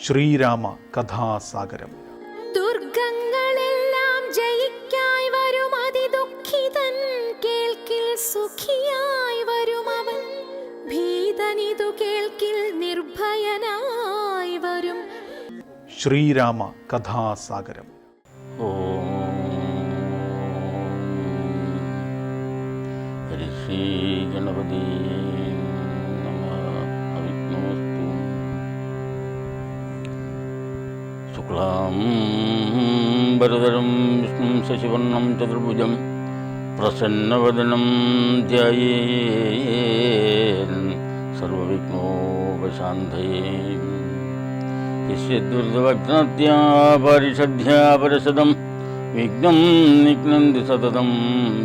ശ്രീരാമ കഥാസാഗരം. ദുർഗങ്ങളെല്ലാം ജയിക്കായി വരും അതിദുഃഖിതൻ, കേൾക്കിൽ സുഖിയായി വരും അവൻ. ഭീതനിതു കേൾക്കിൽ നിർഭയനായി വരും. ശ്രീരാമ കഥാസാഗരം. ശ്രീ ഗണപതി ശുക്ലാം വരദരം വിഷ്ണും ശശിവർണം ചതുർഭുജം പ്രസന്നവദനം ധ്യായേത് സർവവിഘ്നോപശാന്തയേ. യസ്യദ്വൃതവജ്ഞാത്യാ പരിഷദ്ധ്യാ പരശദം വിഘ്നം നിഘ്നന്തി സതതം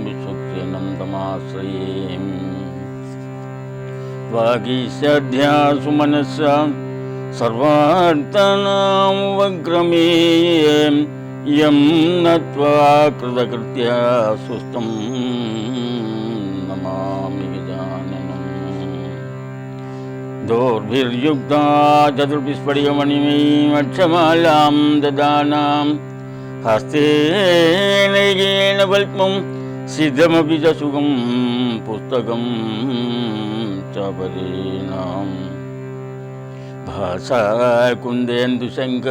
വിശ്വക്സേനം തമാശ്രയേ. വാഗീശാധ്യാ സുമനസ്സാ സർവാർത്ഥനാം വഗ്രമേയേ. യം നത്വാ കൃതകൃത്യാ സുസ്ഥം നമാമി ഗജാനനം. ദോർഭിർയുക്താ ചതുർഭിസ്ഫടികമണിമയീം അക്ഷമാലാം ദദാനാം. ഹസ്തേനൈകേന പത്മം സിദ്ധമപി ച സുഖം പുസ്തകം ചപരീണാം. ഭാസാ കുന്ദേന്ദുശങ്ക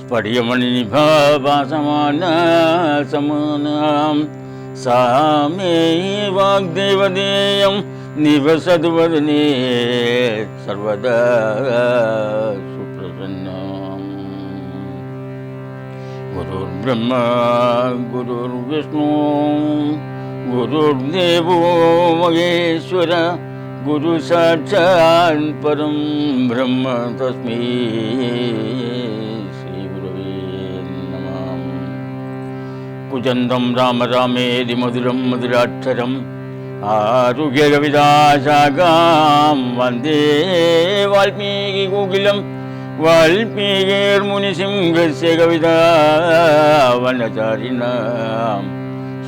സ്ഫടികമണിനിഭാസമാനാം. സാ മേ വാഗ്ദേവതേയം നിവസതു വദനേ സർവദാ സുപ്രസന്നാം. ഗുരുർബ്രഹ്മ ഗുരുർവിഷ്ണു ഗുരുർദേവോ മഹേശ്വര. ഗുരു സാക്ഷാത് പരം ബ്രഹ്മ തസ്മൈ ശ്രീ ഗുരവേ നമഃ. കുജന്തം രാമ രാമേതി മധുരം മധുരാക്ഷരം ആരുഗ്യകവിതാശാഖാം വന്ദേ വാൽമീകി കോകിലം. വാൽമീകിർമുനിസിംഹസ്യ കവിതാവനചാരിണാം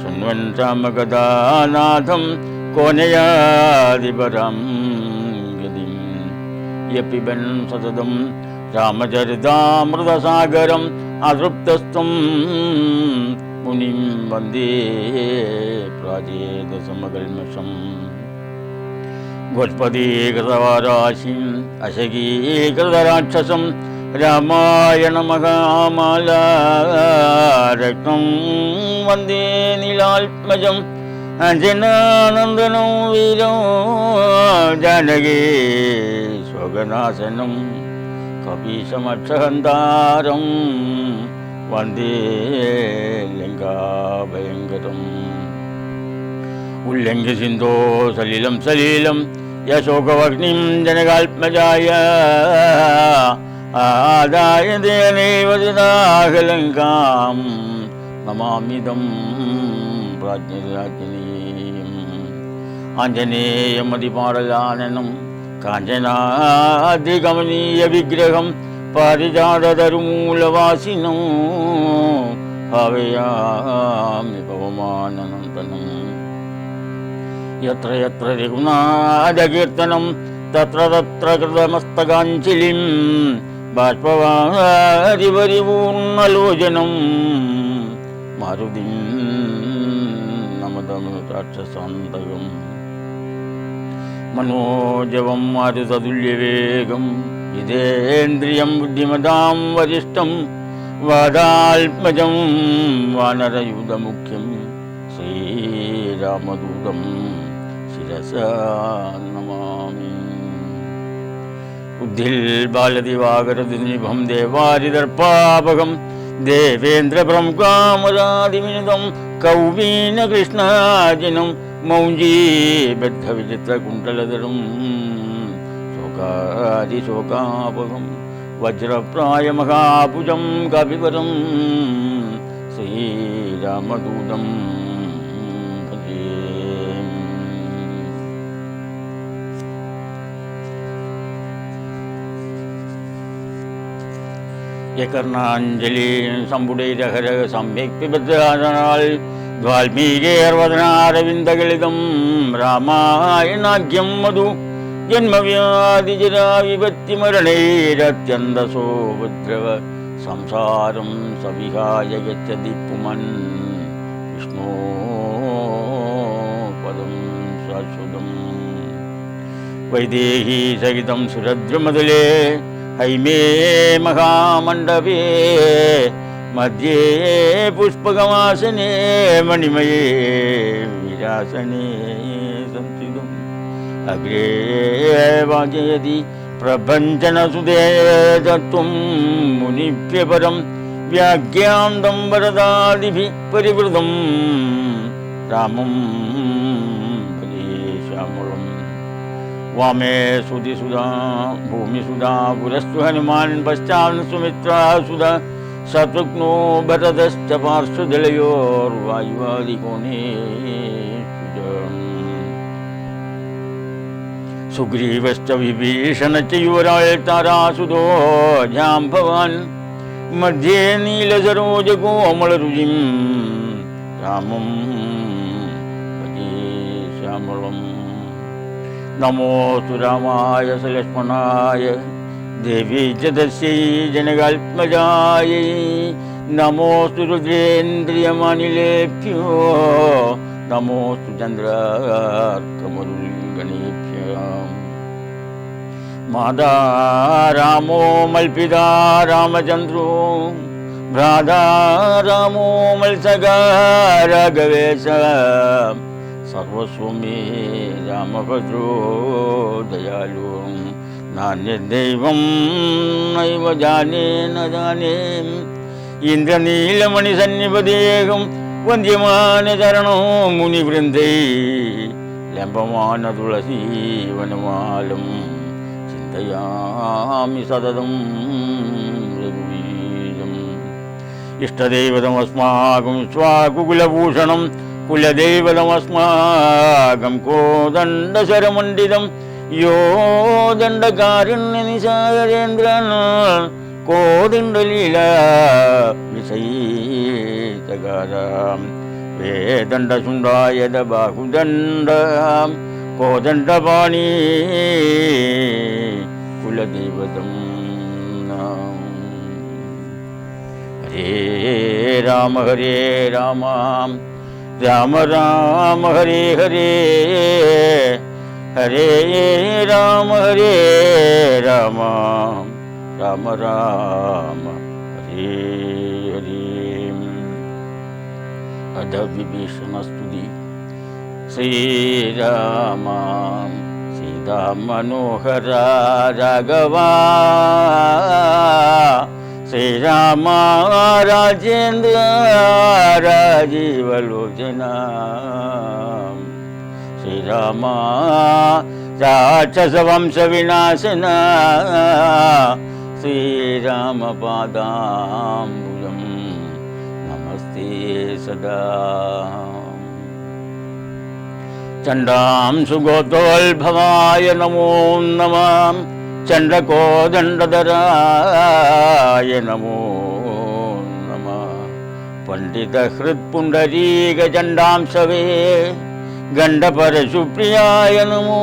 ശൃണ്വൻ രാമകഥാനാഥം കോനയാദിപരം ഗതിം. യപിബൻ സതതം രാമചരിതാമൃതസാഗരം അതൃപ്തസ്ത്വം മുനിം വന്ദേ പ്രാചേതസമകൽമഷം. ഗോത്പദീകൃതവാരാശിം അശകീകൃതരാക്ഷസം രാമായണ മഹാമാലാരത്നം വന്ദേ നീലാത്മജം. അഞ്ജനാനന്ദനം വീരോ ജാനകീ സ്വഗനാശനം കപീശമക്ഷഹന്താരം വന്ദേ ലങ്കാഭയങ്കരം. ഉല്ലംഘ്യ സിന്ധോ സലിലം സലീലം യശോകവഗ്നിം ജനകാത്മജായ ആദായ ദേവദാഹലങ്കാം നമാമിദം പ്രാജ്ഞരാജ്ഞനീം. ആഞ്ജനേയമതിപാടലാനനം കാഞ്ചനാധിഗമനീയ വിഗ്രഹം പാരിജാതതരുമൂലവാസിനം ഭാവയാമി പവമാനനന്ദനം. യത്ര യത്ര രഘുനാഥകീർത്തനം തത്ര തത്ര കൃതമസ്തകാഞ്ജലിം ബാഷ്പവാരിപരിപൂർണലോചനം മാരുതിം നമതം രാക്ഷസാന്തകം. മനോജവം മാരുതതുല്യവേഗം ജിതേന്ദ്രിയം ബുദ്ധിമതാം വരിഷ്ഠം വാദാത്മജം വാനരയൂഥമുഖ്യം ശ്രീരാമദൂതം ശിരസാ നമാമി. ബുദ്ധിൽ ബാലദിവാകരനിഭം ദേവാരിദർപ്പാപകം ദേവേന്ദ്രപ്രമുഖാമരാദിവിനുതം കൗമീനകൃഷ്ണാജിനം മൗഞ്ചീബദ്ധവിചിത്രകുണ്ടലധരം ശോകാതിശോകാപകം വജ്രപ്രായമഹാഭുജം കവിവരം ശ്രീരാമദൂതം ഭജേ. യകർണാഞ്ജലി സമ്പുടൈരഹര സമ്യക് പിബദ്ധാനാൽ വാൽമീകേർവദനാരവിന്ദഗളിതം രാമായണാഖ്യം മധു ജന്മവ്യാധിജരാവിപത്തിമരണൈരത്യന്തസോപദ്രവ സംസാരം സവിഹായ ഗച്ഛതി പുമൻ വിഷ്ണോ പദം ശാശ്വതം. വൈദേഹി സഹിതം സുരദ്രുമതലേ ഹൈമേ മഹാമണ്ഡപേ മധ്യേ പുഷ്പകമാസനേ മണിമയേ വിരാസനേ സംസ്ഥിതം. അഗ്രേ വാചയതി പ്രപഞ്ചനസുതേ തത്വം മുനിഭ്യപരം വ്യാഖ്യാന്തം വരദാദിഭിः പരിവൃതം രാമം ഭജേ ശ്യാമളം. വാമേ സുതിസുധാ ഭൂമിസുധാ പുരസ്തു ഹനുമാൻ പശ്ചാൻ സുമിത്രാസുധാ ശത്രുഘ്നോ ഭരതശ്ച പാർശ്വദലയോർവായുവാദികോണേ സുഗ്രീവശ്ച വിഭീഷണശ്ച യുവരായ താരാസുതോ ജാംഭവാൻ മധ്യേ നീലസരോജകോമളരുചിം രാമം ഭജേ ശ്യാമളം. നമോസ്തു രാമായ സലക്ഷ്മണായ ദേവീ ച തസ്യൈ ജനകാത്മജായൈ നമോസ്തു രുദ്രേന്ദ്രിയമനിലേഭ്യോ നമോസ്തു ചന്ദ്രാർക്കമരുൾഗണേഭ്യോ. മാതാ രാമോ മൽപിതാ രാമചന്ദ്രോ ഭ്രാതാ രാമോ മത്സകാ രാഘവേശ സർവസ്വമേ രാമഭദ്രോ ദയാലു. നാന്യദൈവം നൈവ ജാനേ ന ജാനേ ഇന്ദ്രനീലമണിസന്നിപദേഹം വന്ദ്യമാനചരണോ മുനിവൃന്ദൈ ലംബമാന തുളസീവനമാലം ചിന്തയാമി സതതം രഘുവീരം. ഇഷ്ടദൈവതമസ്മാകം സ്വാകുകുലഭൂഷണം കുലദൈവതമസ്മാകം കോദണ്ഡശരമണ്ഡിതം യോ ദണ്ഡകാരുണ്യനിസാഗരേന്ദ്രൻ കോദണ്ഡലീല വിഷയീതകാരാം വേദണ്ഡശുണ്ഡായത ബാഹുദണ്ഡ കോദണ്ഡപാണി കുലദൈവതം. ഹരേ രാമ രാമ രാമ ഹരേ ഹരേ ഹരേ രാമ രാമ രാമ രാമ ഹരേ ഹരേ. അധ വിഭീഷണസ്തുതി. ശ്രീരാമ സീതാ മനോഹര രാഘവ ശ്രീരാമ രാജേന്ദ്ര രാജീവലോചന ശ്രീരാമ രാക്ഷസവംശവിനാശന ശ്രീരാമപാദാംബുജം നമസ്തേ സദാ. ചണ്ഡാംശുഗോത്രോത്ഭവായ നമോ നമഃ ചണ്ഡകോദണ്ഡധരായ നമോ നമഃ പണ്ഡിതഹൃത്പുണ്ഡരീകചണ്ഡാംശവേ ഗണ്ഡപരശുപ്രിയായ നമോ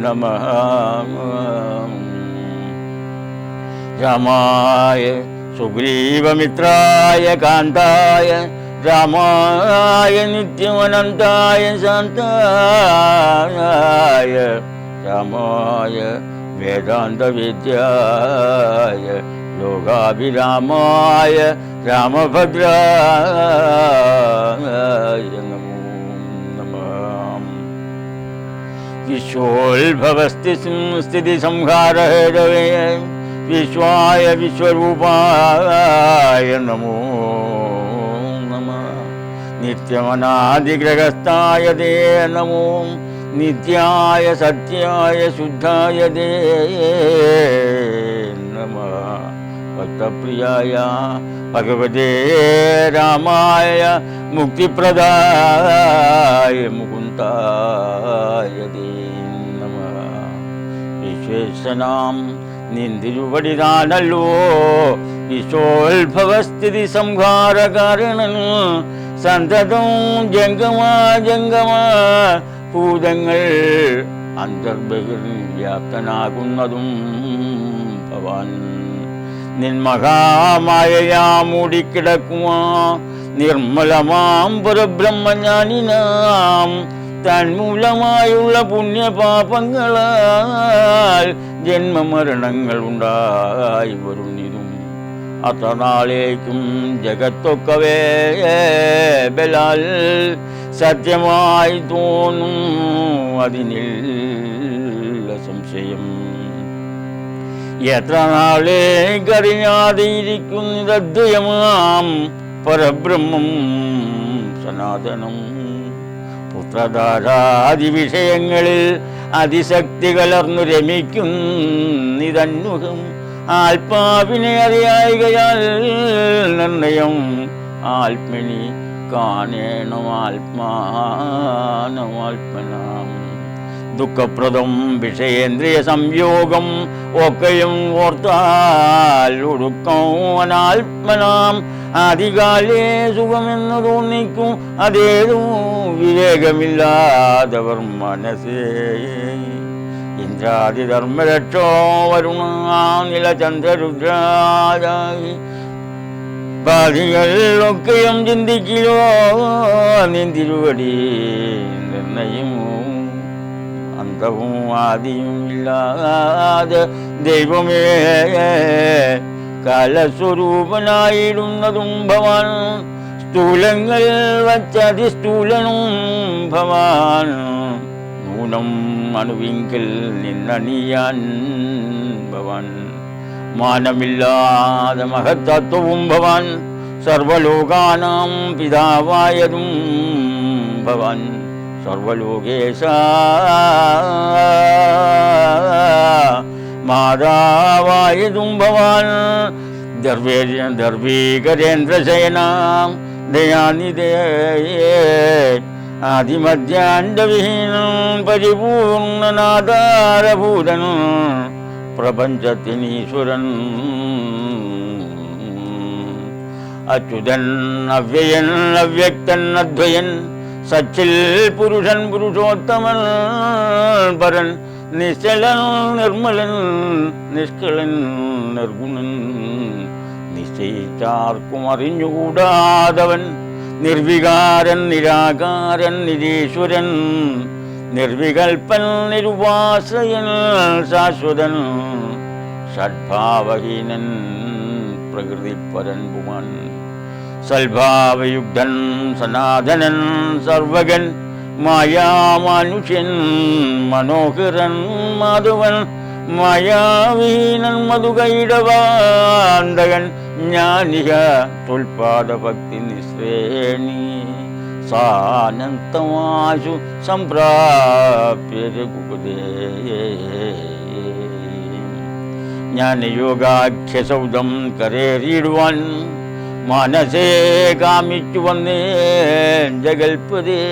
നമഃ. രാമായ സുഗ്രീവമിത്രായ കാന്തായ രാമായ നിത്യമനന്തായ ശാന്തായ രാമായ വേദാന്തവിദ്യായ ലോകാഭിരാമായ രാമഭദ്രായ നമോ നമഃ. വിശ്വോത്ഭവസ്ഥിതി സംഹാരഹേതവേ വിശ്വായ വിശ്വരൂപായ നമോ നമഃ. നിത്യമനാദിഗ്രഹസ്ഥായ തേ നമോ നിത്യായ സത്യായ ശുദ്ധായ തേ നമഃ. ഭക്തപ്രിയായ ഭഗവതേ രാമായ മുക്തിപ്രദായ മുകുന്ദായ തേ നമഃ. വിശ്വേശനാം നിന്തിരുവടിതാനല്ലോ വിശ്വോത്ഭവസ്ഥിതി സംഹാരകാരണൻ സന്തതം ജംഗമ ഭൂതങ്ങൾ അന്തർബഹിർവ്യാപ്തനാകുന്നതും ഭവാൻ. നിന്മഹാമായയാ മൂടിക്കിടക്കുവാ നിർമ്മലമാം പരബ്രഹ്മജ്ഞാനിനാം തന്മൂലമായുള്ള പുണ്യപാപങ്ങളാൽ ജന്മമരണങ്ങൾ ഉണ്ടായി വരുന്നിതും അത്ര നാളേക്കും ജഗത്തൊക്കവേ ബലാൽ സത്യമായി തോന്നും അതിനില്ല സംശയം. എത്ര നാളേക്കറിയാതെ ഇരിക്കുന്നതദ്വയമാം പരബ്രഹ്മം സനാതനം. പുത്രധാരാദി വിഷയങ്ങളിൽ അതിശക്തി കലർന്നു രമിക്കുന്നിതന്മുഖം. ആത്മാവിനെ അറിയായികയാൽ നിർണയം ആത്മനി കാണേണം ആത്മാനമാത്മനാം. ദുഃഖപ്രദം വിഷയേന്ദ്രിയ സംയോഗം ഒക്കെയും ഓർത്താൽ ഒടുക്കം അനാത്മനാം. ആദികാലേ സുഖമെന്ന് തോന്നിക്കും അതേതോ വിവേകമില്ലാതവർ മനസ്സേ. ഇന്ദ്രാദിധർമ്മരക്ഷോ വരുണ നിലചന്ദ്രരുദ്രായി ബാധികളൊക്കെയും ചിന്തിക്കിലോ നിന്തിരുവടി നിർണയമോ. അന്തവും ആദിയും ഇല്ലാതെ ദൈവമേ കാലസ്വരൂപനായിടുന്നതും ഭവാൻ. സ്ഥൂലങ്ങൾ വച്ചതിസ്ഥൂലനും ഭവാൻ. നൂനം അണുവിങ്കിൽ നിന്നണിയാൻ ഭവാൻ. മാനമില്ലാതെ മഹത്തത്വവും ഭവാൻ. സർവലോകാനാം പിതാവായതും ഭവാൻ. സർവലോകേശ മാതാവായതും ഭവാൻ. ദർവീകരേന്ദ്രശയനാം ദയാനിധേ ആദിമധ്യാന്തവിഹീനം പരിപൂർണനാധാരഭൂതൻ. പ്രപഞ്ചത്തിനീശ്വരൻ അച്യുതൻ അവ്യയൻ അവ്യക്തൻ അദ്വയൻ. സച്ചിൽ പുരുഷൻ പുരുഷോത്തമൻ പരൻ. നിശ്ചലൻ നിർമ്മലൻ നിഷ്കളൻ നിർഗുണൻ. നിശ്ചയിച്ചാർക്കും അറിഞ്ഞുകൂടാതവൻ. നിർവികാരൻ നിരാകാരൻ നിരീശ്വരൻ. നിർവികൽപ്പൻ നിരുപാശ്രയൻ ശാശ്വതൻ. ഷഡ്ഭാവഹീനൻ പ്രകൃതിപരൻ പുമാൻ. സൽഭാവയുക്തൻ സനാതനൻ സർവകൻ. മായാമാനുഷ്യൻ മനോഹരൻ മാധവൻ. മായാവീനൻ മധുകൈടവാന്തകൻ. ജ്ഞാനിക തുൽപാദഭക്തി നിശ്രേണി. സാനന്തമാശു സംപ്രാപ്യ രഘുപതേ. ജ്ഞാനയോഗാഖ്യസൗധം കരേറിയിടുവാൻ മനസേ കാമിച്ചു വന്നേ ജഗൽപതേ.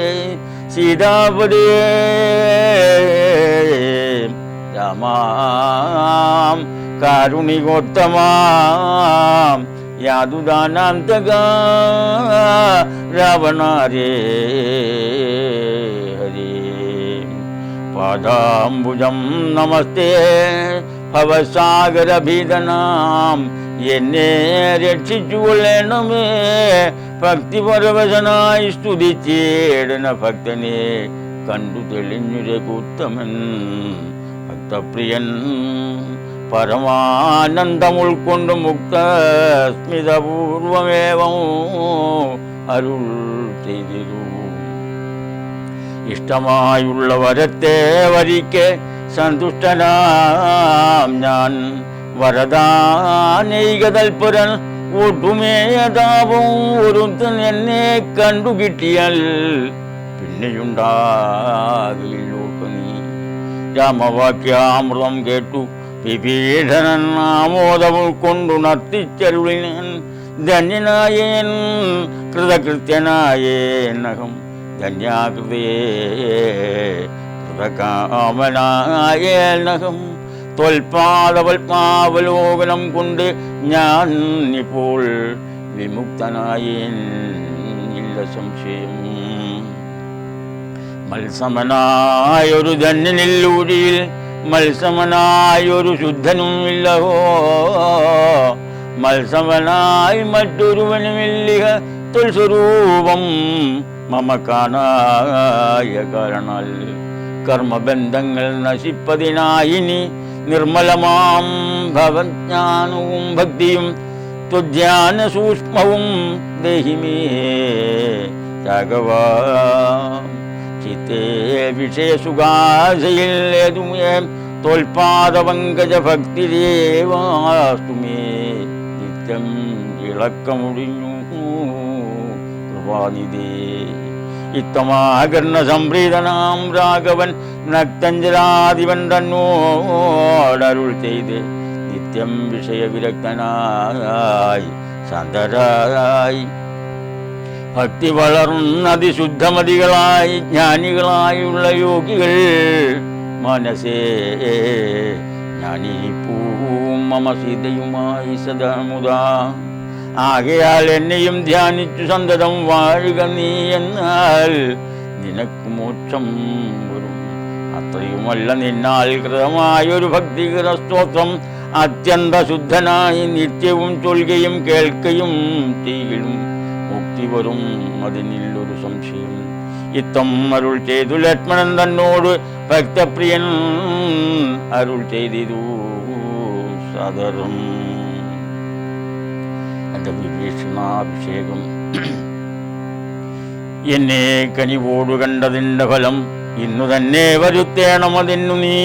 സീതാപദേ രാമാം കാരുണികോത്തമാം. യാതുദാനാന്തക രാവണാരേ ഹരി. പാദാംബുജം നമസ്തേ ഭവസാഗരഭീതനാം. എന്നെ രക്ഷിച്ചുകൊള്ളണമേ ഭക്തിപരവശനായി സ്തുതിച്ചേടന ഭക്തനെ. കണ്ടു തെളിഞ്ഞു രഘുത്തമൻ ഭക്തപ്രിയൻ. പരമാനന്ദം ഉൾക്കൊണ്ട് മുക്ത സ്മിതപൂർവമേവം അരുൾ ചെയ്തിരു. ഇഷ്ടമായുള്ള വരത്തെ വരിക്ക് സന്തുഷ്ടനാം ഞാൻ. വരദാനൈകതൽപരൻ ഒട്ടുമേതാപം ഒരുത്തൻ എന്നെ കണ്ടു കിട്ടിയാൽ പിന്നെയുണ്ടാകില്ലോട്ടു നീ. രാമവാക്യാമൃതം കേട്ടു വിഭീഷണൻ ആമോദം ഉൾക്കൊണ്ടു നർത്തിച്ചരുളിനൻ. ധന്യനായേൻ കൃതകൃത്യനായേനഹം. ധന്യാകൃതേ കൃതകാമനായേനഹം. ത്വൽപാദപത്മാവലോകനം കൊണ്ട് ഞാൻ ഇപ്പോൾ വിമുക്തനായേൻ. ഇല്ല സംശയം. മത്സമനായൊരു ധന്യനില്ലൂരിയിൽ മത്സമനായൊരു ശുദ്ധനും ഇല്ലഹോ. മത്സമനായി മറ്റൊരുവനുമില്ലിഹ തൊൽസ്വരൂപം മമ കാണായ കാരണാൽ. കർമ്മബന്ധങ്ങൾ നശിപ്പതിനായിനി നിർമ്മലമാം ഭവജ്ഞാനവും ഭക്തിയും ത്വധ്യാന സൂക്ഷ്മവും ദേഹിമേ രാഘവ. ചിത്തേ വിഷയസുഖാശയിൽ ഏതുമേ തോൽപാദപങ്കജ ഭക്തിദേവാസ്തുമേ. നിത്യം ഇളക്കമുടിഞ്ഞു കൃപാനിധേ. ഇത്തമാകർണ സംപ്രീതനാം രാഘവൻ നക്തഞ്ജലാധിപൻ തന്നോടരുൾ ചെയ്ത് നിത്യം വിഷയവിരക്തനായി ശാന്തരായി ഭക്തി വളർന്നതിശുദ്ധമതികളായി ജ്ഞാനികളായുള്ള യോഗികൾ മനസ്സേ ജ്ഞാനിപ്പൂവും മമ സീതയുമായി സദാമുദാ. ആകയാൽ എന്നെയും ധ്യാനിച്ചു സന്തതം വാഴുക നീ, എന്നാൽ നിനക്ക് മോക്ഷം വരും. അത്രയുമല്ല നിന്നാൽ കൃതമായൊരു ഭക്തികര സ്തോത്രം അത്യന്ത ശുദ്ധനായി നിത്യവും ചൊല്ലുകയും കേൾക്കുകയും ചെയ്യലും മുക്തി വരും, അതിനില്ലൊരു സംശയം. ഇത്തം അരുൾ ചെയ്തു ലക്ഷ്മണൻ തന്നോട് ഭക്തപ്രിയൻ അരുൾ ചെയ്തിരു സദരം. എൻ്റെ വിഭീഷണാഭിഷേകം എന്നെ കനിവോടു കണ്ടതിൻ്റെ ഫലം ഇന്നു തന്നെ വരുത്തേണം അതിന്നു നീ.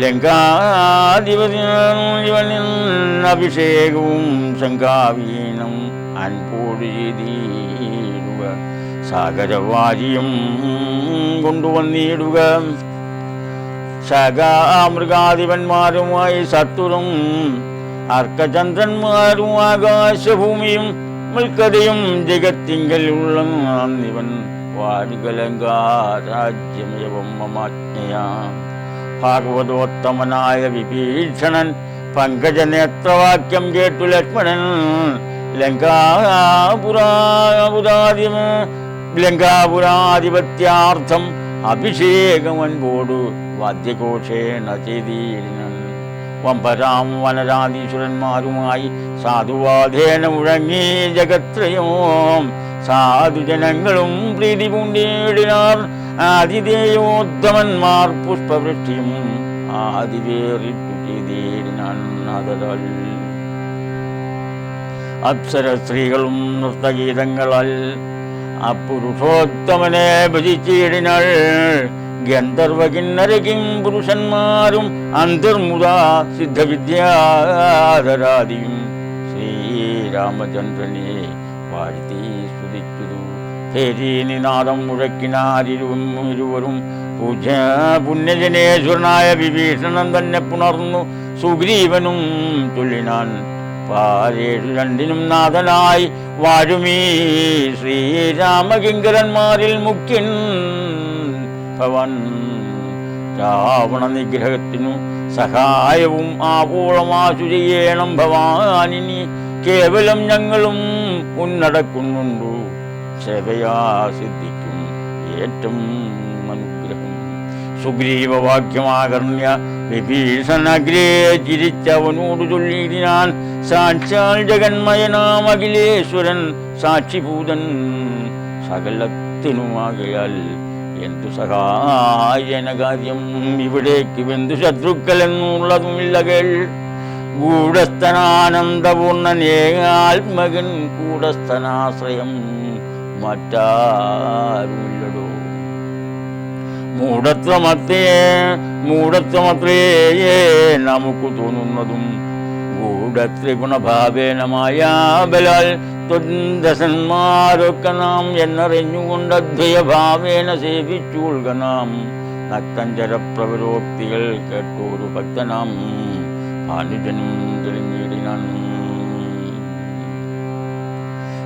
ലങ്കാധിപതിയഭിഷേകവും ശങ്കാവീനം അൻപോട് ചെയ്തിടുക. സാഗരവാരിയും കൊണ്ടുവന്നിടുക. ശകാമൃഗാധിപന്മാരുമായി സത്തുറും അർക്കചന്ദ്രന്മാരും ആകാശഭൂമിയും മൽക്കതയും ജഗത്തിങ്കലുള്ള ഇവൻ വാരികലങ്കാരാജ്യമേവം മമാജ്ഞയാ. ഭാഗവതോത്തമനായ വിഭീഷണൻ പങ്കജനേത്രവാക്യം കേട്ടു ലക്ഷ്മണൻ ലങ്കാപുരാധിപത്യാർത്ഥം അഭിഷേകമൻപോടു വാദ്യഘോഷേണ ചെയ്തിരുന്നൻ. വമ്പരാം വനരാധീശ്വരന്മാരുമായി സാധുവാധേന മുഴങ്ങി ജഗത്രയോം. സാധുജനങ്ങളും പ്രീതി പൂണ്ടിയിടിനാർ. ആതിഥേയോത്തമന്മാർ പുഷ്പവൃഷ്ടിയും ആദിവേറിട്ടു ചെയ്തിടിനാൻ. അതരാൽ അപ്സര സ്ത്രീകളും നൃത്തഗീതങ്ങളാൽ അപുരുഷോത്തമനെ ഭജിച്ചിടിനാൾ. ഗന്ധർവ കിന്നരകിം പുരുഷന്മാരും അന്തർമുദാ സിദ്ധവിദ്യാധരാദിയും ശ്രീരാമചന്ദ്രനെ വാഴ്ത്തി സ്തുതിച്ചു. ഹേരീനിനാദം മുഴക്കിനാരിരുവരും പുണ്യജനേശ്വരനായ വിഭീഷണൻ തന്നെ പുണർന്നു. സുഗ്രീവനും ചൊല്ലിനാൻ പാരേഴു രണ്ടിനും നാഥനായി വാഴുമീ ശ്രീരാമകിങ്കരന്മാരിൽ മുഖ്യൻ ഭവൻ. രാവണ നിഗ്രഹത്തിനു സഹായവും ആവോളമാശു ചെയ്യണം ഭവാനിനി. കേവലം ഞങ്ങളും ഉന്നടക്കുന്നുണ്ടു. സേവയാ സിദ്ധിക്കും ഏറ്റവും അനുഗ്രഹം. സുഗ്രീവവാക്യമാകർണ്യ വിഭീഷണഗ്രേ ചിരിച്ചവനോട് ചൊല്ലിയിടിനാൻ. സാക്ഷാൽ ജഗന്മയനാം അഖിലേശ്വരൻ സാക്ഷിഭൂതൻ സകലത്തിനുമാകയാൽ എന്തു സഹായന കാര്യം. ഇവിടേക്ക് ബന്ധു ശത്രുക്കൾ എന്നുള്ളതുമില്ലകൾ. ഗൂഢസ്ഥനാനന്ദപൂർണ്ണനേകാത്മകൻ കൂടസ്ഥനാശ്രയം മറ്റാരുമില്ലടോ. മൂഢത്വമത്രേ നമുക്ക് തോന്നുന്നതും ഗൂഢത്രിഗുണഭാവേന മായാബലാൽ ദശന്മാരൊക്കെ നാം എന്നറിഞ്ഞുകൊണ്ട് അദ്വയഭാവേന സേവിച്ചുകൊള്ളുക നാം. നക്തഞ്ചരപ്രവരോക്തികൾ കേട്ടോരു ഭക്തനാം ഭാനുജനും തെളിഞ്ഞിടിനാൻ.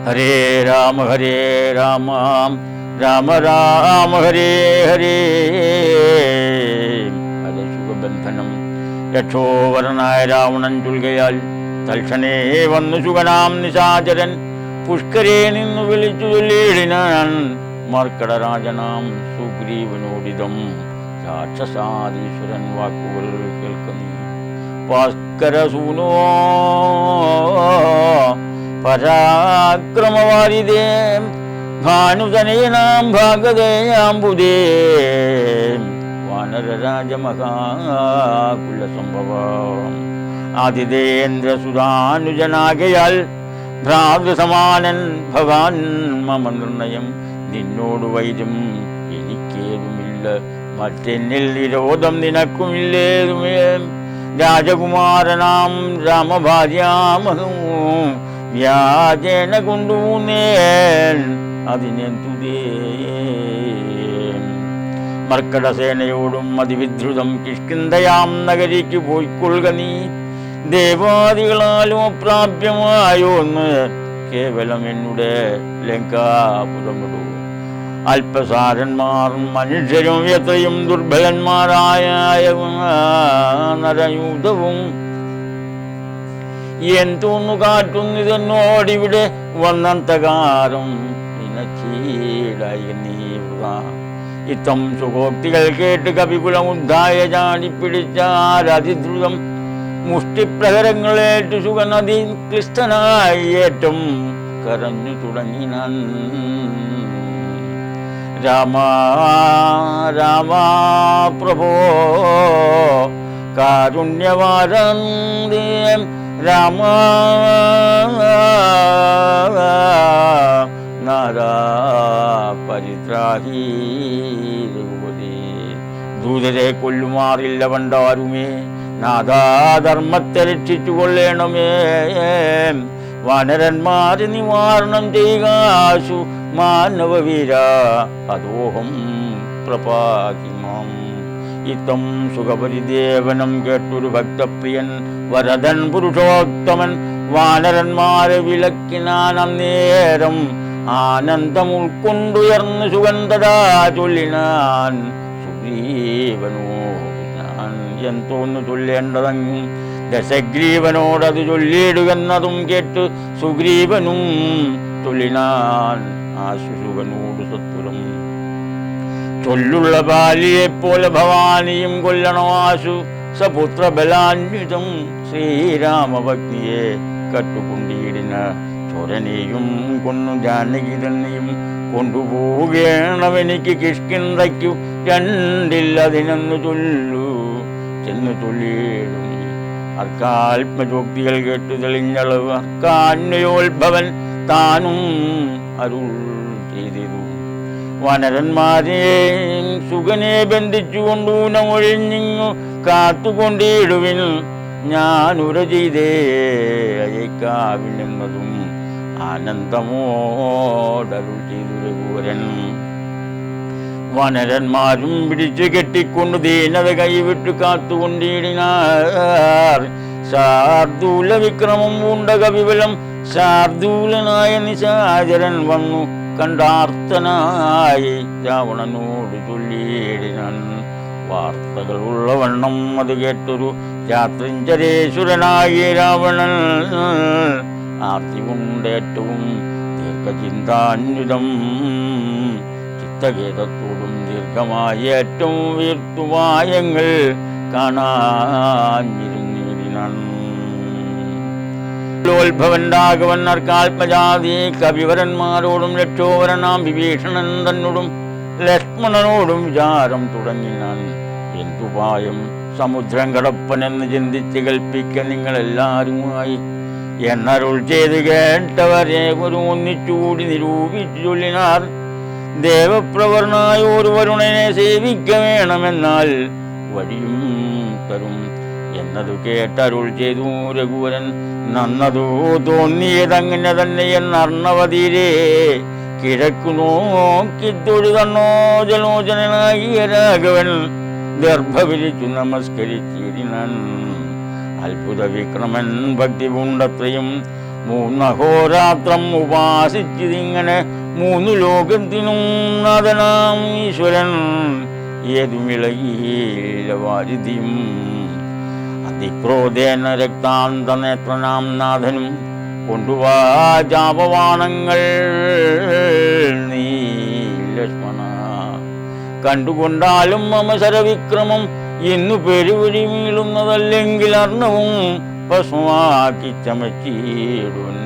ഹരേ രാമ രാമ രാമ ഹരേ ഹരേ. ഹരശുഖബന്ധനം രക്ഷോവരനായ രാവണൻ ചൊൽകയാൽ തൽക്ഷണേ വന്നു ശുഗനാം നിശാചരൻ പുഷ്കരേ നിന്നു വിളിച്ചു ചൊല്ലിയിടിനാൻ. മർക്കടരാജനാം സുഗ്രീവനോടിതം രാക്ഷസാദീശ്വരൻ വാക്കുകൾ കേൾക്കുന്നീ. ഭാസ്കരസൂനോ പരാക്രമവാരിതേ ഭാനുതനയനാം ഭാഗതേയാംബുദേ വാനരരാജമഹാകുലസംഭവം. ആതിഥേന്ദ്രസുതാനുജനാകയാൽ ഭ്രാതൃസമാനൻ ഭവാൻ മമ നിർണയം. നിന്നോട് വൈര്യം എനിക്കേതുമില്ല, മറ്റെന്നിൽ വിരോധം നിനക്കുമില്ലേതുമേ. രാജകുമാരനാം രാമഭാര്യാമഹം വ്യാജേന കൊണ്ടുനേൻ അതിനെന്തുതേ. മർക്കടസേനയോടും അതിവിദ്രുതം കിഷ്കിന്ധയാം നഗരിക്ക് പോയിക്കൊള്ളുക നീ. ദേവാദികളാലും അപ്രാപ്യമായോന്ന് കേവലം എന്നുടെ ലങ്കാപുരമിടൂ. അല്പസാരന്മാർ മനുഷ്യരും എത്രയും ദുർബലന്മാരായ നരയൂഥവും എന്തോന്നു കാട്ടുന്നിതെന്നോടിവിടെ വന്നന്തകാരം നിനച്ചീടായി നീ വൃത. ഇത്തം സുഖോക്തികൾ കേട്ട് കവികുലമുദ്ധായ ചാടിപ്പിടിച്ച ആരതിദ്രുതം മുഷ്ടിപ്രഹരങ്ങളേറ്റു സുഖനദി ക്ലിഷ്ടനായി ഏറ്റം കരഞ്ഞു തുടങ്ങിനാൻ. രാമ രാമ പ്രഭോ കാരുണ്യവാരന്തേ രാമ നാരാ പരിത്രാഹി രഘുപതി. ദൂതരെ കൊല്ലുമാറില്ല പണ്ടാരുമേ, നാദാധർമ്മത്തെ രക്ഷിച്ചു കൊള്ളേണമേ. വാനരന്മാരെ നിവാരണം ചെയ്യുകാശു മാനവവീര അതോഹം പ്രപാതിമാം. ഇത്തം സുഖപരിദേവനം കേട്ടൊരു ഭക്തപ്രിയൻ വരദൻ പുരുഷോത്തമൻ വാനരന്മാരെ വിലക്കിനാൻ. അന്നേരം ആനന്ദം ഉൾക്കൊണ്ടുയർന്ന് സുഗന്ധതാ ചൊല്ലിനാൻ സുഗ്രീവനോട് ഞാൻ എന്തോന്നു ചൊല്ലേണ്ടതെന്നും ദശഗ്രീവനോടത് ചൊല്ലിയിടുകെന്നതും കേട്ട് സുഗ്രീവനും ചൊല്ലിനാൻ ആശുസുകനോട് സത്വരം. ചൊല്ലുള്ള ബാലിയെപ്പോലെ ഭവാനിയും കൊല്ലണോ ആശു സപുത്ര ബലാന്വിതം. ശ്രീരാമഭക്തിയെ കട്ടുകൊണ്ടിയിടിന ചോരനെയും കൊന്നു ജാനകി തന്നെയും കൊണ്ടുപോകേണമെനിക്ക് കിഷ്കിന്ധയ്ക്കു രണ്ടില്ലതിനെന്നു ചൊല്ലു ചെന്നു ചൊല്ലിയിടും. അർക്കാത്മജോക്തികൾ കേട്ടു തെളിഞ്ഞളവ് അർക്കാന്യോത്ഭവൻ താനും അരുൾ ചെയ്തിരു. വനരന്മാരെ സുഖനെ ബന്ധിച്ചുകൊണ്ടു നമൊഴിഞ്ഞിങ്ങു കാത്തുകൊണ്ടിടുവിൻ. ഞാനുര ചെയ്തേ അയക്കാവിനെന്നതും ആനന്ദമോടരുൾ ചെയ്തു രഘുവരൻ. വനരന്മാരും പിടിച്ചു കെട്ടിക്കൊണ്ടു ദീനത കൈവിട്ടു കാത്തുകൊണ്ടിടിനാർ. ശാർദൂല വിക്രമം പൂണ്ട കവിബലം ശാർദൂലനായ നിശാചരൻ വന്നു കണ്ടാർത്തനായി രാവണനോട് ചൊല്ലിയിടിനാൻ. വാർത്തകൾ ഉള്ളവണ്ണം അത് കേട്ടൊരു രാത്രിഞ്ചരേശ്വരനായി രാവണൻ ആർത്തി കൊണ്ടേറ്റവും ദീർഘചിന്താന്വിതം ചിത്തഖേദത്തോടും ദീർഘമായ ഏറ്റവും വീർത്തുവായങ്ങൾ കാണാനിരുന്നിടിനാൻ. ലോത്ഭവൻ രാഘവൻ അർക്കാത്മജാതി കവിവരന്മാരോടും രക്ഷോവരനാം വിഭീഷണൻ തന്നോടും ലക്ഷ്മണനോടും വിചാരം തുടങ്ങിനാൻ. എന്തുപായം സമുദ്രം കടപ്പനെന്ന് ചിന്തിച്ച് കൽപ്പിക്ക നിങ്ങളെല്ലാരുമായി എന്നരുൾ ചെയ്ത് കേട്ടവരെ ഒരു ഒന്നിച്ചുകൂടി നിരൂപിച്ചു ചൊല്ലിനാർ. ദേവപ്രവർണായ ഒരു വരുണനെ സേവിക്ക വേണമെന്നാൽ വഴിയും തരും എന്നതു കേട്ടരുൾ ചെയ്തു രഘുവരൻ. നന്നതു തോന്നിയതങ്ങനെ തന്നെ എന്നർണവതീരേ കിഴക്കു നോക്കി തൊഴുതണ്ണോ ജലോചനാകിയ രാഘവൻ ദർഭ വിരിച്ചു നമസ്കരിച്ചിരിനാൻ. അത്ഭുത വിക്രമൻ ഭക്തി പൂണ്ടത്രയും 3 അഹോരാത്രം ഉപാസിച്ചിതിങ്ങനെ 3 ലോകത്തിനും നാഥനാം ഈശ്വരൻ ഏതുമിളകിയില്ല വാരിധിയും. അതിക്രോധേന രക്താന്തനേത്രനാം നാഥനും കൊണ്ടുവാ ജാപവാണങ്ങൾ നീല ലക്ഷ്മണ. കണ്ടുകൊണ്ടാലും മമസരവിക്രമം എന്നു പെരുവഴി വീഴുന്നതല്ലെങ്കിൽ അർണവും ഭസ്മമാക്കി ചമച്ചിടുവൻ.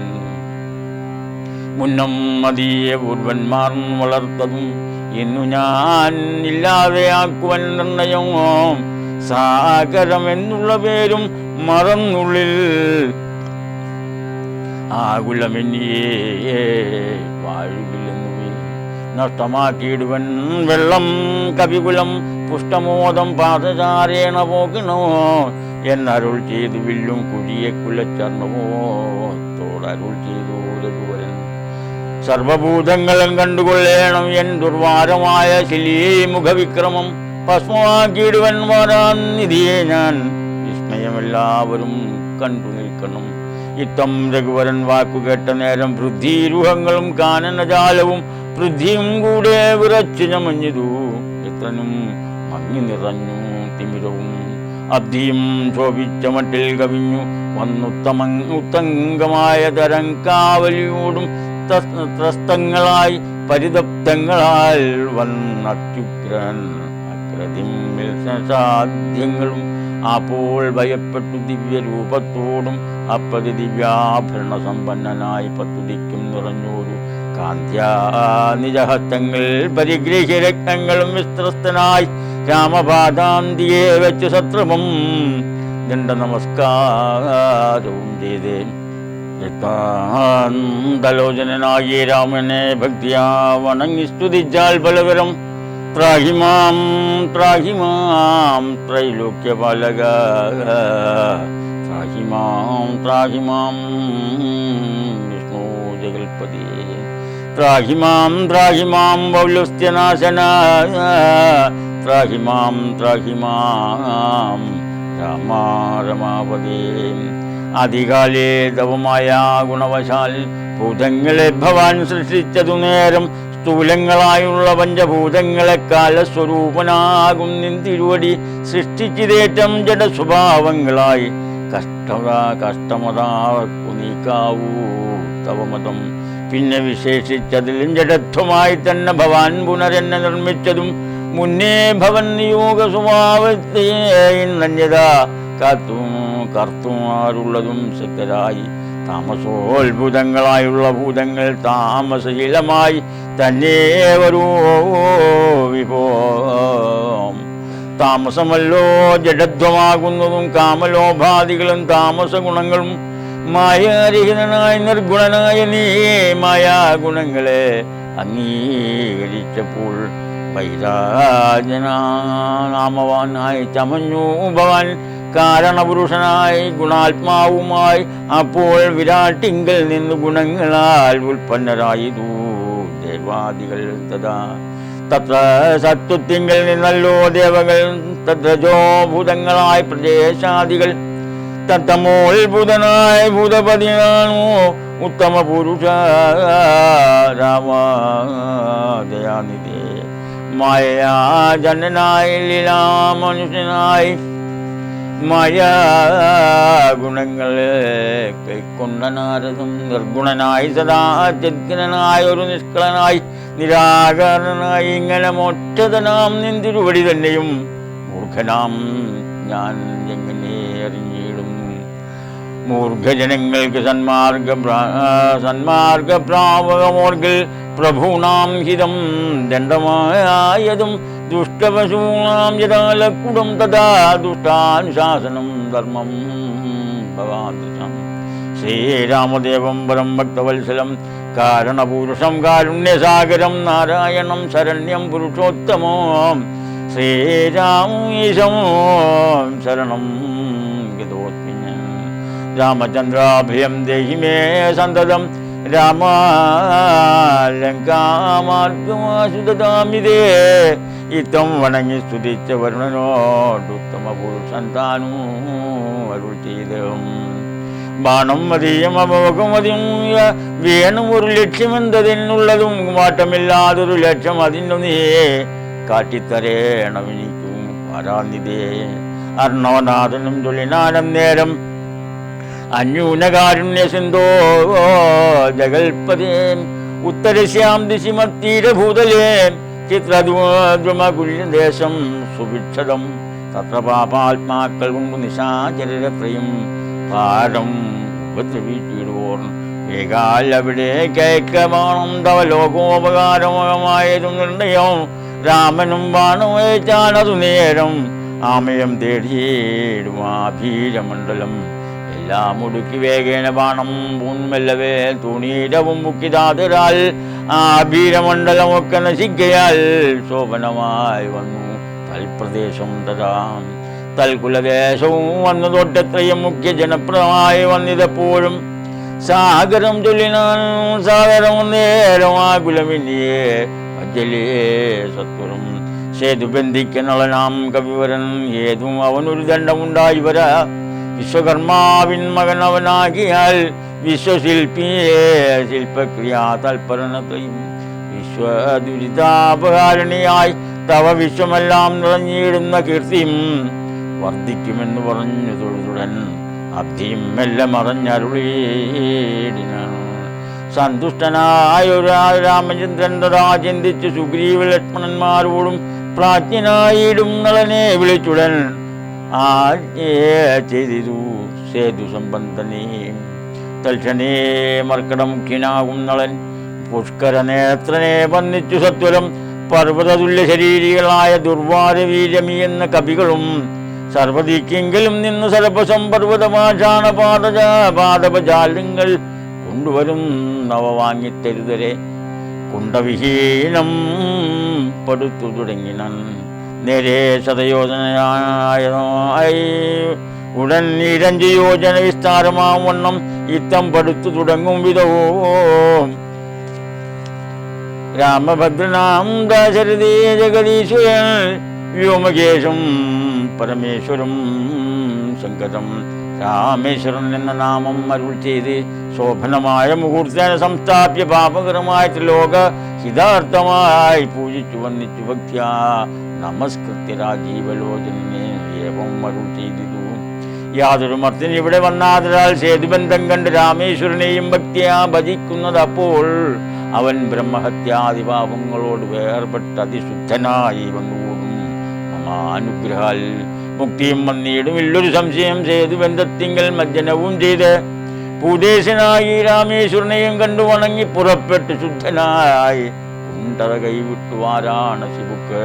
മുന്നം മതിയെ പൂർവന്മാർ വളർത്തതും എന്നു ഞാൻ ഇല്ലാതെയാക്കുവൻ നിർണയമോ. സാഗരം എന്നുള്ള പേരും മറന്നുള്ളിൽ ആകുലമെന്നിയേ വാഴുകില്ലെന്നു നഷ്ടമാക്കിയിടുവൻ. വെള്ളം കവികുലം പുഷ്ടമോദം പാദചാരേണ പോകണോ എന്നരുൾ ചെയ്തു വില്ലും കുഴിയെ കുലച്ചർണമോ തോടരുൾ ചെയ്തു രഘുവരൻ. സർവഭൂതങ്ങളും കണ്ടുകൊള്ളേണം എൻ ദുർവാരമായ ശിലീമുഖവിക്രമം. ഭസ്മമാക്കിയിടുവൻ വാരാനിധിയെ ഞാൻ വിസ്മയമെല്ലാവരും കണ്ടു നിൽക്കണം. ഇത്തം രഘുവരൻ വാക്കുകേട്ട നേരം പൃഥ്വീരുഹങ്ങളും കാനനജാലവും പൃഥ്വിയും കൂടെ വിറച്ചു ചമഞ്ഞിതു. എത്രനും മങ്ങി നിറഞ്ഞു തിമിരവും അബ്ധിയും ശോഭിച്ച മട്ടിൽ കവിഞ്ഞു വന്നുത്തങ്കമായ തരംകാവലിയോടും ത്രസ്തങ്ങളായി പരിതപ്തങ്ങളാൽ വന്നത്യുഗ്രൻ അക്രതിമ്മിൽ സാധ്യങ്ങളും. അപ്പോൾ ഭയപ്പെട്ടു ദിവ്യരൂപത്തോടും അപ്പതി ദിവ്യാഭരണ സമ്പന്നനായി പത്തുദിക്കും നിറഞ്ഞോരു കാന്ത്യാനിജഹസ്തങ്ങൾ പരിഗ്രഹ്യ രത്നങ്ങളും വിസ്ത്രസ്തനായി രാമപാദാന്തിയെ വെച്ച് സത്രമം ദണ്ഡ നമസ്കാരവും ചെയ്തേ. രക്താന്തലോചനായി രാമനെ ഭക്തിയാ വണങ്ങി സ്തുതിച്ചാൽ ബലകരം. ത്രാഹിമാം ത്രാഹിമാം ത്രൈലോക്യപാലക ത്രാഹിമാം ത്രാഹിമാം വിഷ്ണു ജഗൽപതി. ത്രാഹിമാം ത്രാഹിമാം വൗലസ്ത്യനാശന ത്രാഹിമാം ത്രാഹിമാം രാമ രമാപതി. അധികാലേ തവമായ ഗുണവശാൽ ഭൂതങ്ങളെ ഭവാൻ സൃഷ്ടിച്ചതു നേരം സ്ഥൂലങ്ങളായുള്ള പഞ്ചഭൂതങ്ങളെ കാലസ്വരൂപനാകും നിന്തിരുവടി സൃഷ്ടിച്ചിതേറ്റം ജഡസ്വഭാവങ്ങളായി കഷ്ടമതാർക്കു നീക്കാവൂ തവമതം. പിന്നെ വിശേഷിച്ചതിലും ജഡത്വമായി തന്നെ ഭവാൻ പുനരെന്നെ നിർമ്മിച്ചതും മുന്നേ ഭവൻ നിയോഗ സ്വഭാവത്തെ നന്യത കർത്തുമാരുള്ളതും ശക്തരായി. താമസോത്ഭുതങ്ങളായുള്ള ഭൂതങ്ങൾ താമസശീലമായി തന്നെ വരൂ വിഭോ. താമസമല്ലോ ജഡത്വമാകുന്നതും കാമലോഭാദികളും താമസഗുണങ്ങളും. മായാരഹിതനായ നിർഗുണനായ നീ മായാഗുണങ്ങളെ അംഗീകരിച്ചപ്പോൾ വൈരാജനാമവാനായി ചമഞ്ഞു ഭവാൻ കാരണപുരുഷനായി ഗുണാത്മാവുമായി. അപ്പോൾ വിരാട്ടിങ്കൽ നിന്ന് ഗുണങ്ങളാൽ ഉൽപ്പന്നരായതു ദേവാദികൾ. തഥാ തത്ര സത്വത്തിങ്കൽ നിന്നല്ലോ ദേവകൾ. തദ്രജോ ഭൂതങ്ങളായ പ്രദേശാദികൾ. തത്തമോത്ഭുതനായ ഭൂതപതിയാണോ ഉത്തമ പുരുഷ രാമദയാനിധി. മായാജനനായി ലീലാമനുഷ്യനായി മായാഗുണങ്ങളെ കൈക്കൊണ്ട നാരദം. നിർഗുണനായി സദാ ജഗ്നനായ ഒരു നിഷ്കളനായി നിരാകരണനായി ഇങ്ങനെ മോക്ഷതനാം നിന്തിരുവടി തന്നെയും മൂർഖനാം ഞാൻ എങ്ങനെ അറിഞ്ഞിടും. മൂർഖജനങ്ങൾക്ക് സന്മാർഗപ്രാപകമോർഗിൽ പ്രഭൂണാം ഹിതം ദണ്ഡമായതും ദുഷ്ടപശൂണാം ജടാലക്കുടം തഥാ ദുഷ്ടാനുശാസനം ധർമ്മം ഭവാദൃശം. ശ്രീരാമദേവം പരം ഭക്തവത്സലം കാരണപുരുഷം കാരുണ്യസാഗരം നാരായണം ശരണ്യം പുരുഷോത്തമോ ശ്രീരാമീശം ശരണം ഗതോസ്മി. രാമചന്ദ്രാഭയം ദേഹി മേ സന്തതം രാമാലങ്കാമാർഗമാശുദാമിതേ. ഇത്തം വണങ്ങി സ്തുതിച്ച വരുണനോടുത്തമ പുരുഷൻ താനു അരുൾ ചെയ്തം. ബാണം മതിയും അമോഘമതിയും വേണം ഒരു ലക്ഷ്യമെന്തതിനുള്ളതും മാറ്റമില്ലാതൊരു ലക്ഷ്യം അതിനു നീയെ കാട്ടിത്തരേണമെനിക്കും പാരാനിതേ. അർണവനാഥനും തൊഴിനാനം നേരം അന്യൂനകാരുണ്യ സിന്ധോ ജഗൽപതേ. ഉത്തരസ്യാം ദിശിമത്തീരഭൂതലേ ചിത്രദ്രുമകുല്യദേശം സുഭിക്ഷതം തത്ര പാപാത്മാക്കൾ കൊണ്ട് നിശാചരത്രയും ഭാരം ഉപദ്രവിച്ചിടുവോർ വേഗാൽ അവിടെ കേക്കമാണം തവ ലോകോപകാരമായതും നിർണയം രാമനും ബാണമേച്ചാണതു നേരം ആമയം തേടിയിടുമാഭീരമണ്ഡലം എല്ലാം മുടുക്കി വേഗേന ബാണം പൂൺമെല്ലവേ തുണീരവും മുക്കിതാതിരാൽ ആഭീരമണ്ഡലമൊക്കെ നശിക്കയാൽ ശോഭനമായി വന്നു തൽപ്രദേശം തഥാ തൽകുലദേശവും വന്നു തൊട്ടെത്രയും മുഖ്യ ജനപ്രദമായി വന്നിതെപ്പോഴും സാഗരം ചൊല്ലിനാൻ സാഗരം നേരമാ കുലമിനിയെ മജ്ജലേ സത്വരം സേതുബന്ധിക്കനളനാം കവിവരൻ ഏതും അവനൊരു ദണ്ഡമുണ്ടായി വരാ വിശ്വകർമാവിൻ മകൻ അവനാകിയാൽ വിശ്വശില്പിയെ ശില്പക്രിയാ തൽപരനത്രയും വിശ്വദുരിതാപകാരണിയായി തവ വിശ്വമെല്ലാം നിറഞ്ഞിടുന്ന കീർത്തിയും വർദ്ധിക്കുമെന്ന് പറഞ്ഞു തൊഴുതുടൻ അബ്ധിയും മെല്ലെ മറഞ്ഞരുളീടിനാണ്. സന്തുഷ്ടനായൊരു രാമചന്ദ്രൻ തഥാ ചിന്തിച്ച് സുഗ്രീവ ലക്ഷ്മണന്മാരോടും പ്രാജ്ഞനായിടും നളനെ വിളിച്ചുടൻ ചെയ്തു സേതു സംബന്ധനേ തൽക്ഷണേ മർക്കടമുഖ്യനാകും നളൻ പുഷ്കര നേത്രനെ വന്നിച്ചു സത്വരം പർവ്വതതുല്യ ശരീരികളായ ദുർവാരവീരമി എന്ന കവികളും സർവദിക്കെങ്കിലും നിന്ന് സർവസം പർവ്വതമാഷാണ പാദപജാലങ്ങൾ കൊണ്ടുവരും നവ വാങ്ങിത്തരുതരെ കുണ്ടവിഹീനം പടുത്തു തുടങ്ങിനൻ നേരെ ശതയോജനയായി ഉടൻ 2 യോജന വിസ്താരമാം വണ്ണം യുദ്ധം പടുത്തു തുടങ്ങും വിധവും രാമഭദ്രനാം ദാശരഥി ജഗദീശ്വരൻ വ്യോമകേശം പരമേശ്വരം ശങ്കരം രാമേശ്വരൻ എന്ന നാമം അരുൾ ചെയ്ത് ശോഭനമായ മുഹൂർത്തേന സംസ്ഥാപ്യ പാപകരമായ ത്രിലോക ഹിതാർത്ഥമായി പൂജിച്ചു വന്നിച്ചു ഭക്ത്യാ നമസ്കൃത്യ രാജീവലോചനെ ഏവം അരുൾ ചെയ്തിതു. യാതൊരു മർത്തിന് ഇവിടെ വന്നാതിരാൽ സേതുബന്ധം കണ്ട് രാമേശ്വരനെയും ഭക്തിയാ ഭജിക്കുന്നത് അപ്പോൾ അവൻ ബ്രഹ്മഹത്യാദിപാപങ്ങളോട് വേർപെട്ട് അതിശുദ്ധനായി വന്നുകൂടും. മമാനുഗ്രഹാൽ മുക്തിയും വന്നിടും ഇല്ലൊരു സംശയം. സേതുബന്ധത്തിങ്കൽ മജ്ജനവും ചെയ്ത് ഭൂദേശനായി രാമേശ്വരനെയും കണ്ടു വണങ്ങി പുറപ്പെട്ട് ശുദ്ധനായി കുണ്ടറ കൈവിട്ടു വാരാണസി ബുക്ക്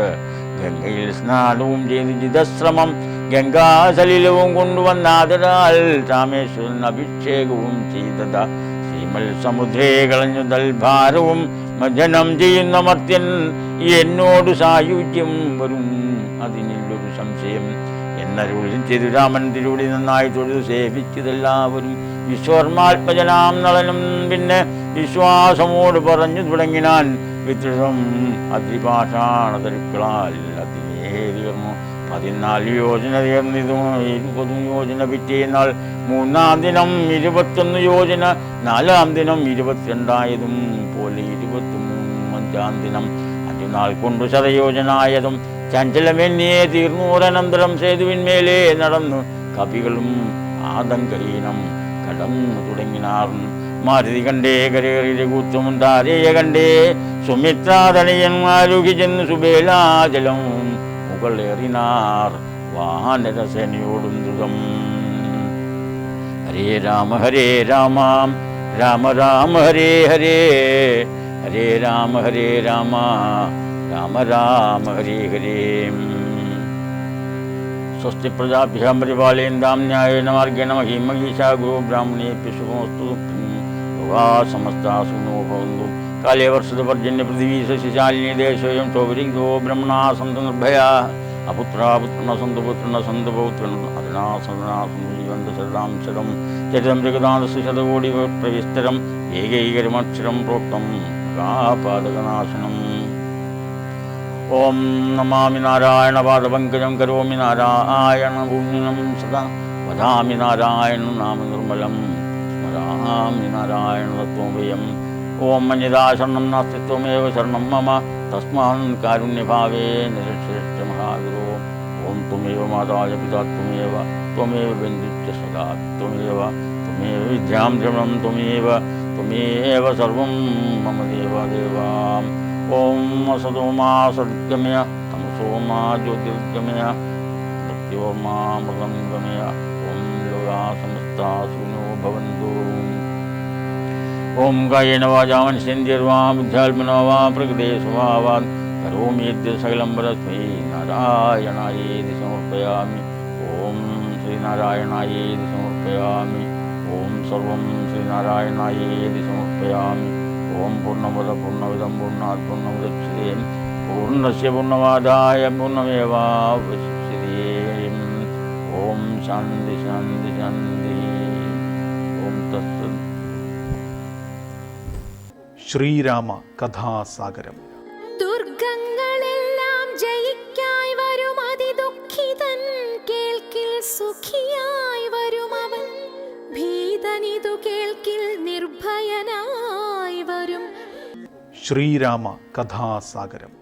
ഗംഗയിൽ സ്നാനവും ചെയ്ത് ജിതശ്രമം ഗംഗാസലിലവും കൊണ്ടുവന്നാതിരാൽ രാമേശ്വരൻ അഭിഷേകവും ചെയ്തത് ശ്രീമൽ സമുദ്രേ കളഞ്ഞു തൽഭാരവും മജ്ജനം ചെയ്യുന്ന മർത്യൻ എന്നോട് സായുജ്യം വരും അതിനില്ലൊരു സംശയം എന്നരുളിൽ ചെയ്തു. രാമൻ തിരുവടി നന്നായി തൊഴുതു സേവിച്ചതെല്ലാവരും. വിശ്വർമാത്മജനാം നളനും പിന്നെ വിശ്വാസമോട് പറഞ്ഞു തുടങ്ങിനാൻ വിതൃതം അതിപാഷാണതരുക്കളാൽ അതിനേറിയർന്നു 14 യോജന തീർന്നിതും 20 യോജന പിറ്റേന്നാൾ 3-ാം ദിനം 21 യോജന 4-ാം ദിനം 22 പോലെ 23-ാം ദിനം 5 നാൾ കൊണ്ടു ശതയോജനായതും ചഞ്ചലമെന്നിയെ തീർന്നൂരനന്തരം സേതുവിന്മേലെ നടന്നു കവികളും ആതങ്കഹീനം കടന്നു തുടങ്ങിനാർ. മാരുതി കണ്ടേ കരേറി രഘുത്വം താരേയ കണ്ടേ സുമിത്രാതനയന്മാരുകി ചെന്ന് സുബേലാചലം മുകളേറിനാർ വാനരസേനയോടും ദ്രുതം. ഹരേ രാമ രാമ രാമ ഹരേ ഹരേ ഹരേ രാമ രാമ രാമ ഹരേ ഹരേ. സ്വസ്തി പ്രജാഭ്യാം പരിപാലയന്താം ന്യായേന മാർഗേണ മഹീം മഹീഷാ ഗോ ബ്രാഹ്മണേഭ്യഃ ശുഭമസ്തു. ലോകാ സമസ്താ സുഖിനോ ഭവന്തു. കാലേ വർഷത പർജന്യ പൃഥിവീ സസ്യശാലിനീ ദേശോയം സൗപരിഗ്ധോ ബ്രഹ്മണാ സന്തു നിർഭയാ അപുത്രാ പുത്രന സന്തു പുത്രന സന്തു പൗത്രൻ അരുണാ സന്തു ജീവന്ത ശരദാം ശതം ചരിതം ജഗദാനസ് ശതകോടി പ്രവിസ്തരം ഏകൈകരമക്ഷരം പ്രോക്തം മഹാപാതകനാശനം. ഓം നമാമി നാരായണ പാദപങ്കജം കരോമി നാരായണ പൂർണ്യം സദാ വദാമി നാരായണ നാമ നിർമ്മലം സ്മരാമി നാരായണ തത്വമയം. ഓം മന്യദാ ശരണം നാസ്തി ത്വമേവ ശരണം മമ തസ്മാൻ കാരുണ്യഭാവേ നിരക്ഷരക്ഷ മഹാഗുരോ. ഓം ത്വമേവ മാതായ പിതാ ത്വമേവ ബന്ധുശ്ച സദാ ത്വമേവ വിദ്യാം ധർമ്മം ത്വമേവ त्वमेव सर्वं मम देवदेव। ॐ असतो मा सद्गमय तमसो मा ज्योतिर्गमय मृत्योर्मामृतं गमय। ॐ लोकाः समस्ताः सुखिनो भवन्तु। ॐ कायेन वाचा मनसेन्द्रियर्वा बुद्ध्यात्मना वा प्रकृते स्वभावात् करोमि यद्यत् सकलं परस्मै नारायणायेति समर्पयामि। ॐ श्रीनारायणायेति समर्पयामि। ॐ सर्वं श्रीनारायणायेति समर्पयामि। ॐ पूर्णमद पूर्णमिदं पूर्णात् पूर्णमुदच्यते पूर्णस्य पूर्णमादाय पूर्णमेवावशिष्यते। ॐ शान्ति शान्ति शान्ति। ॐ तत्सत्। ശ്രീരാമ കഥാസാഗരം. ദുർഗങ്ങളെല്ലാം ജയിക്കായി വരും അതിദുഃഖിതൻ കേൾക്കിൽ സുഖിയായി വരും അവൻ ഭീതനിതു കേൾക്കിൽ നിർഭയനായി വരും. ശ്രീരാമ കഥാസാഗരം.